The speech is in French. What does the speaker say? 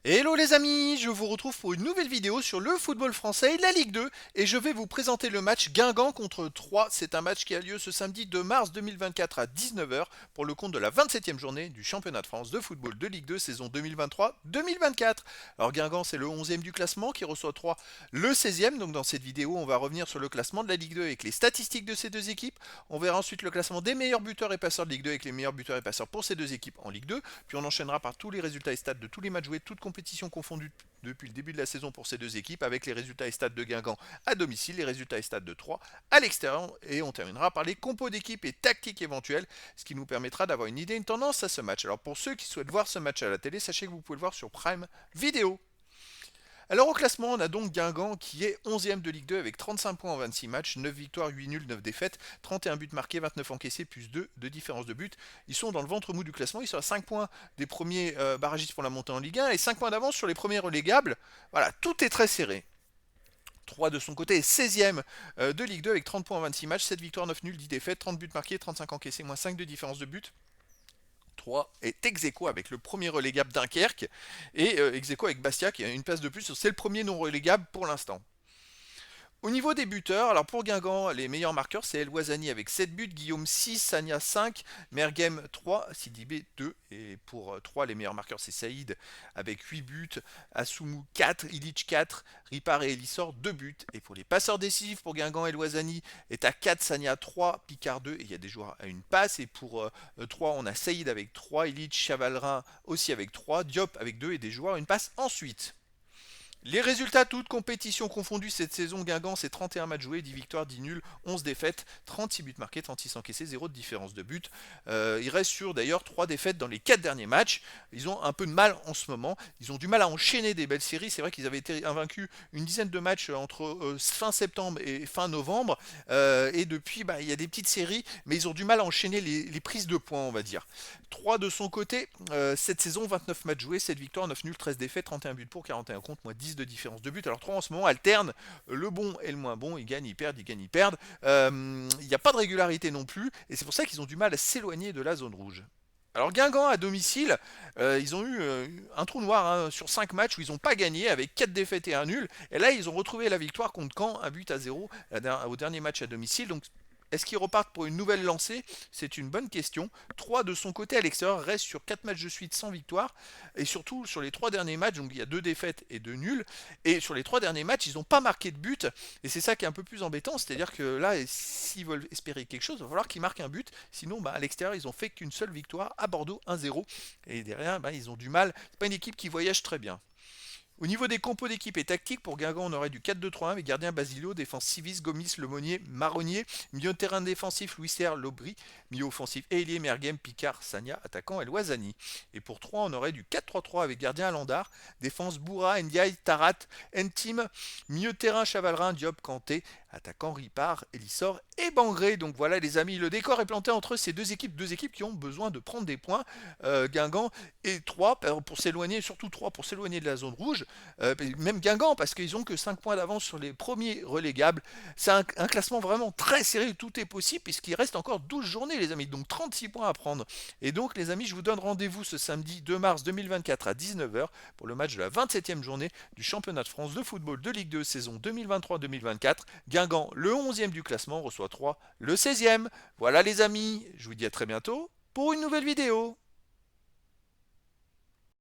Hello les amis, je vous retrouve pour une nouvelle vidéo sur le football français et la Ligue 2 et je vais vous présenter le match Guingamp contre Troyes. C'est un match qui a lieu ce samedi 2 mars 2024 à 19h pour le compte de la 27e journée du championnat de France de football de Ligue 2 saison 2023-2024. Alors Guingamp c'est le 11e du classement qui reçoit Troyes le 16e. Donc dans cette vidéo on va revenir sur le classement de la Ligue 2 avec les statistiques de ces deux équipes. On verra ensuite le classement des meilleurs buteurs et passeurs de Ligue 2 avec les meilleurs buteurs et passeurs pour ces deux équipes en Ligue 2. Puis on enchaînera par tous les résultats et stats de tous les matchs joués, toutes compétitions confondues depuis le début de la saison pour ces deux équipes, avec les résultats et stats de Guingamp à domicile, les résultats et stats de Troyes à l'extérieur, et on terminera par les compos d'équipe et tactiques éventuelles, ce qui nous permettra d'avoir une idée, une tendance à ce match. Alors pour ceux qui souhaitent voir ce match à la télé, sachez que vous pouvez le voir sur Prime Vidéo. Alors au classement, on a donc Guingamp qui est 11e de Ligue 2 avec 35 points en 26 matchs, 9 victoires, 8 nuls, 9 défaites, 31 buts marqués, 29 encaissés, plus 2 de différence de but. Ils sont dans le ventre mou du classement, ils sont à 5 points des premiers barragistes pour la montée en Ligue 1 et 5 points d'avance sur les premiers relégables. Voilà, tout est très serré. 3 de son côté est 16e de Ligue 2 avec 30 points en 26 matchs, 7 victoires, 9 nuls, 10 défaites, 30 buts marqués, 35 encaissés, moins 5 de différence de but. 3 est ex aequo avec le premier relégable Dunkerque et ex aequo avec Bastia qui a une place de plus. C'est le premier non relégable pour l'instant. Au niveau des buteurs, alors pour Guingamp, les meilleurs marqueurs, c'est El Ouazzani avec 7 buts, Guillaume 6, Sagna 5, Mergem 3, Sidibé 2. Et pour 3, les meilleurs marqueurs, c'est Saïd avec 8 buts, Assoumou 4, Illich 4, Ripar et Elissor 2 buts. Et pour les passeurs décisifs, pour Guingamp, El Ouazzani est à 4, Sagna 3, Picard 2. Et il y a des joueurs à une passe. Et pour 3, on a Saïd avec 3, Illich, Chavalrin aussi avec 3, Diop avec 2 et des joueurs à une passe ensuite. Les résultats, toutes compétitions confondues cette saison, Guingamp, c'est 31 matchs joués, 10 victoires, 10 nuls, 11 défaites, 36 buts marqués, 36 encaissés, 0 de différence de but. Il reste sur d'ailleurs 3 défaites dans les 4 derniers matchs. Ils ont un peu de mal en ce moment. Ils ont du mal à enchaîner des belles séries. C'est vrai qu'ils avaient été invaincus une dizaine de matchs entre fin septembre et fin novembre. Et depuis, il y a des petites séries, mais ils ont du mal à enchaîner les prises de points, on va dire. 3 de son côté, cette saison, 29 matchs joués, 7 victoires, 9 nuls, 13 défaites, 31 buts pour, 41 contre, moins 10 de différence de but. Alors 3 en ce moment alternent le bon et le moins bon, ils gagnent, ils perdent, ils gagnent, ils perdent. Il n'y a pas de régularité non plus, et c'est pour ça qu'ils ont du mal à s'éloigner de la zone rouge. Alors Guingamp à domicile, ils ont eu un trou noir sur 5 matchs où ils n'ont pas gagné avec 4 défaites et un nul. Et là ils ont retrouvé la victoire contre Caen, un but à 0 au dernier match à domicile. Donc est-ce qu'ils repartent pour une nouvelle lancée? C'est une bonne question. 3 de son côté à l'extérieur restent sur 4 matchs de suite sans victoire. Et surtout sur les 3 derniers matchs, donc il y a 2 défaites et 2 nuls. Et sur les 3 derniers matchs, ils n'ont pas marqué de but. Et c'est ça qui est un peu plus embêtant. C'est-à-dire que là, s'ils veulent espérer quelque chose, il va falloir qu'ils marquent un but. Sinon, à l'extérieur, ils ont fait qu'une seule victoire à Bordeaux 1-0. Et derrière, ils ont du mal. C'est pas une équipe qui voyage très bien. Au niveau des compos d'équipe et tactique, pour Guingamp, on aurait du 4-2-3-1 avec gardien Basilio, défense Civis, Gomis, Lemonnier, Marronnier, milieu de terrain défensif Louis Serre, Lobry, milieu offensif Elie, Mergem, Picard, Sagna, attaquant El Ouazzani. Et pour 3, on aurait du 4-3-3 avec gardien Alandar, défense Boura, Ndiaye, Tarat, Entim, milieu de terrain Chavalrin, Diop, Kanté, attaquant Ripard, Elissor et Bangré. Donc voilà les amis, le décor est planté entre ces deux équipes qui ont besoin de prendre des points, Guingamp et 3 pour s'éloigner, surtout 3 pour s'éloigner de la zone rouge. Même Guingamp parce qu'ils ont que 5 points d'avance sur les premiers relégables. C'est un classement vraiment très serré, tout est possible puisqu'il reste encore 12 journées les amis, donc 36 points à prendre. Et donc les amis, je vous donne rendez-vous ce samedi 2 mars 2024 à 19h pour le match de la 27e journée du championnat de France de football de Ligue 2 saison 2023-2024. Guingamp, le 11e du classement, reçoit 3, le 16e. Voilà les amis, je vous dis à très bientôt pour une nouvelle vidéo.